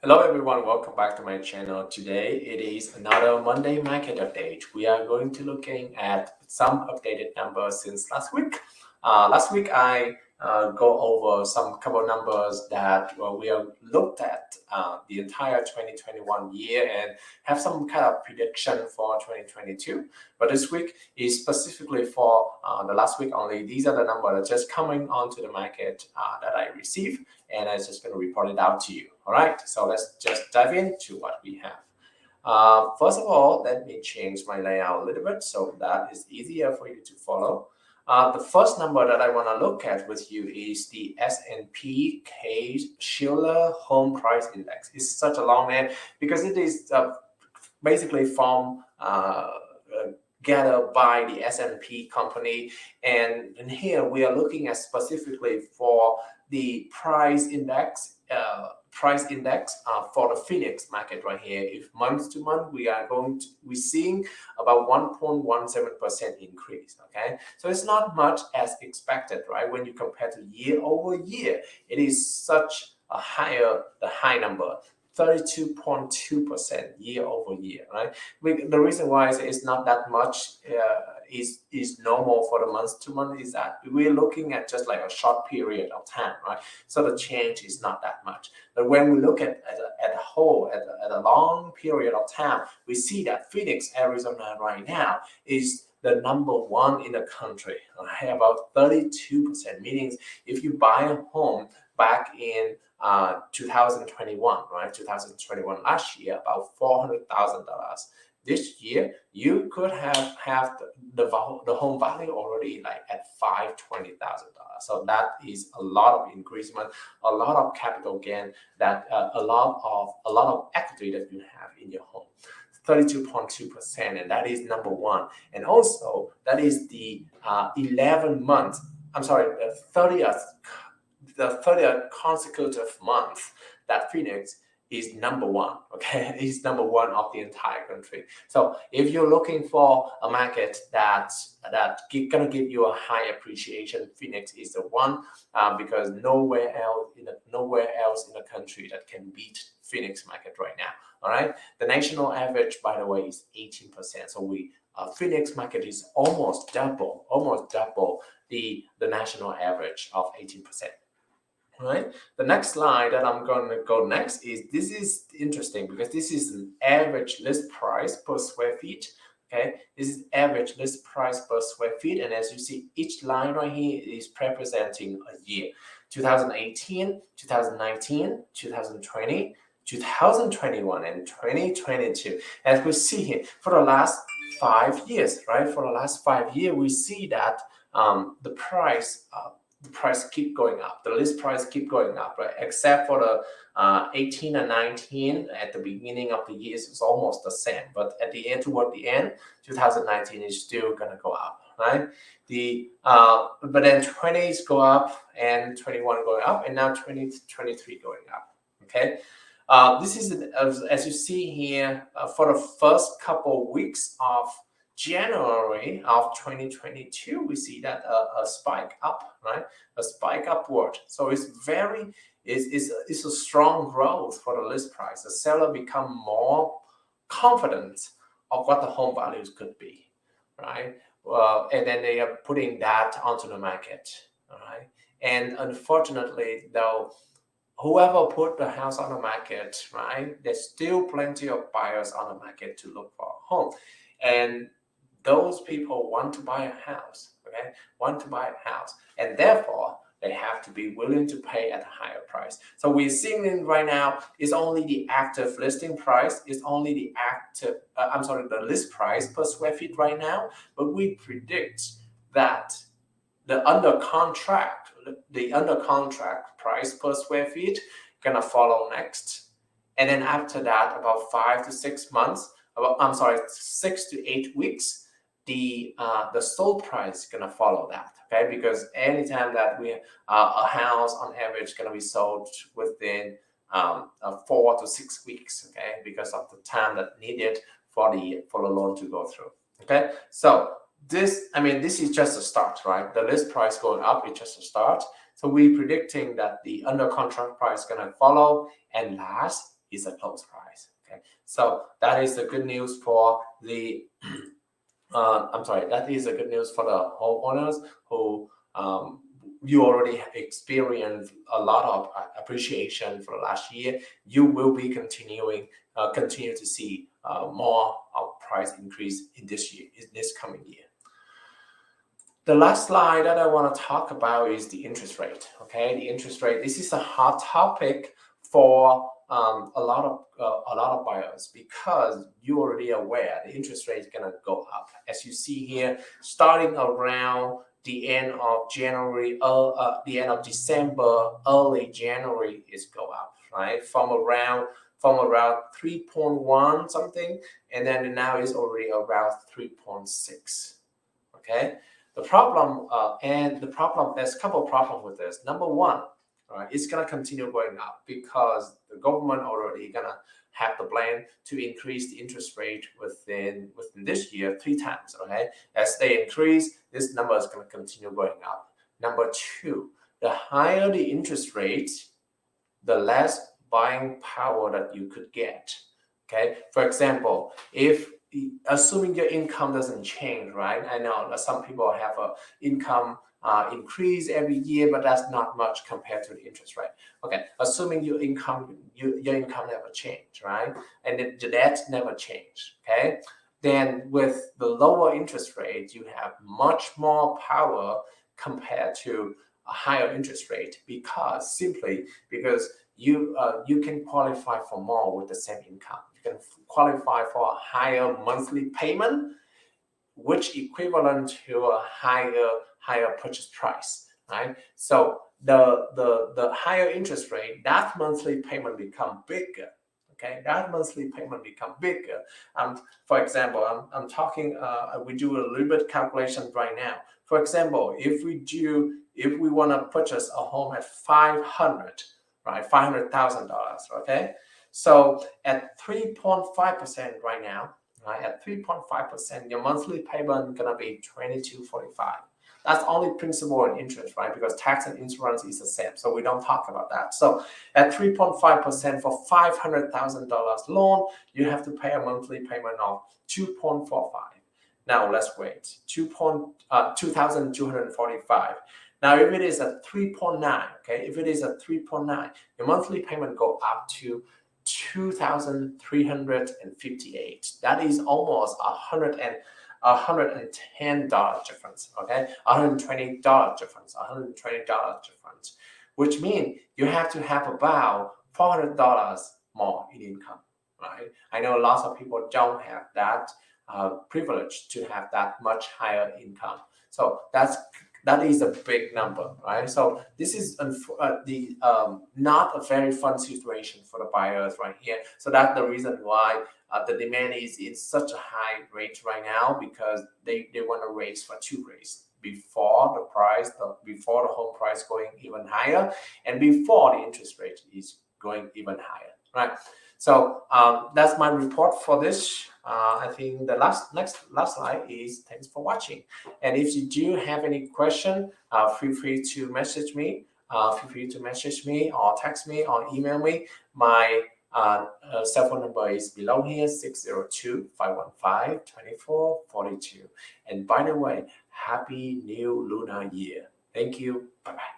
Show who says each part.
Speaker 1: Hello everyone, welcome back to my channel. Today it is another Monday market update. We are going to looking at some updated numbers since last week. Last week I go over some couple numbers that we have looked at the entire 2021 year and have some kind of prediction for 2022. But this week is specifically for the last week only. These are the numbers just coming onto the market that I received, and I'm just going to report it out to you. All right, so let's just dive into what we have. First of all, let me change my layout a little bit so that is easier for you to follow. The first number that I want to look at with you is the S&P Case-Shiller Home Price Index. It's such a long name because it is basically from gathered by the S&P company, and here we are looking at specifically for the price index for the Phoenix market right here. If month to month we're seeing about 1.17% increase. Okay, so it's not much as expected, right? When you compare to year over year, it is such a high number. 32.2% year over year, right? The reason why it's not that much is normal for the month to month is that we're looking at just like a short period of time, right? So the change is not that much. But when we look at a whole, at a long period of time, we see that Phoenix, Arizona right now is the number one in the country, right? About 32%, meaning if you buy a home back in 2021, right? 2021 last year, about $400,000. This year, you could have the home value already like at $520,000. So that is a lot of increasement, a lot of capital gain, that a lot of equity that you have in your home. 32.2%, and that is number one. And also, that is the 11 months. I'm sorry, the 30th consecutive month that Phoenix is number one. Okay, is number one of the entire country. So if you're looking for a market that's gonna give you a high appreciation, Phoenix is the one, because nowhere else in the country that can beat Phoenix market right now. All right, the national average, by the way, is 18%. So Phoenix market is almost double the national average of 18%. Right. The next slide that I'm going to go next this is interesting because this is an average list price per square feet. Okay, this is average list price per square feet, and as you see, each line right here is representing a year: 2018, 2019, 2020, 2021, and 2022. As we see here, for the last 5 years, right? For the last 5 years, we see that the price keep going up. The list price keep going up, right? Except for the 18 and 19 at the beginning of the year, it's almost the same. But at the end, toward the end, 2019 is still gonna go up, right? But then 20s go up and 21 going up, and now 2023 going up. Okay. This is as you see here, for the first couple weeks of January of 2022, we see that a spike up, right? A spike upward. So it's a strong growth for the list price. The seller become more confident of what the home values could be, right? And then they are putting that onto the market, all right? And unfortunately, though, whoever put the house on the market, right? There's still plenty of buyers on the market to look for a home, and those people want to buy a house, okay? Want to buy a house, and therefore they have to be willing to pay at a higher price. So we're seeing right now is only the active listing price, is only the the list price per square feet right now, but we predict that the under contract price per square feet gonna follow next, and then after that, about 5 to 6 months, 6 to 8 weeks, the sold price is gonna follow that. Okay, because anytime that a house on average is gonna be sold within 4 to 6 weeks. Okay, because of the time that needed for the loan to go through. Okay, so this is just a start, right? The list price going up is just a start. So we're predicting that the under contract price is gonna follow, and last is a close price. Okay, so that is the good news for the that is the good news for the homeowners who you already experienced a lot of appreciation for last year. You will be continue to see more price increase in this coming year. The last slide that I want to talk about is the interest rate. Okay, the interest rate. This is a hot topic for a lot of buyers, because you're already aware the interest rate is gonna go up. As you see here, starting around the end of January, the end of December, early January is go up, right? From around 3.1 something, and then now it's already around 3.6. Okay. The problem, there's a couple of problems with this. Number one, right, it's gonna continue going up because the government already gonna have the plan to increase the interest rate within this year 3 times. Okay, as they increase, this number is gonna continue going up. Number two, the higher the interest rate, the less buying power that you could get. Okay, for example, assuming your income doesn't change, right? I know that some people have a income increase every year, but that's not much compared to the interest rate. Okay, assuming your income never changed, right? And the debt never changed. Okay, then with the lower interest rate, you have much more power compared to a higher interest rate, because you can qualify for more with the same income. You can qualify for a higher monthly payment, which equivalent to a higher purchase price, right? So the higher interest rate, that monthly payment become bigger. Okay, that monthly payment become bigger. For example, I'm talking. We do a little bit calculation right now. For example, if we want to purchase a home at 500, right, $500,000. Okay, so at 3.5% right now, right, at 3.5%, your monthly payment gonna be $22.45. That's only principal and interest, right? Because tax and insurance is the same, so we don't talk about that. So at 3.5% for $500,000 loan, you have to pay a monthly payment of $2.45. Now let's wait, $2,245. Now, if it is a 3.9, okay, if it is a 3.9, your monthly payment go up to $2,358. That is almost $110 difference. Okay, $120 difference, which means you have to have about $400 more in income, right? I know lots of people don't have that privilege to have that much higher income. So that is a big number, right? So this is not a very fun situation for the buyers right here. So that's the reason why the demand is in such a high rate right now, because they want to raise for 2 rates before the home price going even higher, and before the interest rate is going even higher, right? So that's my report for this. I think the last slide is thanks for watching. And if you do have any question, feel free to message me. Or text me or email me. My cell phone number is below here, 602-515-2442. And by the way, happy new lunar year. Thank you. Bye-bye.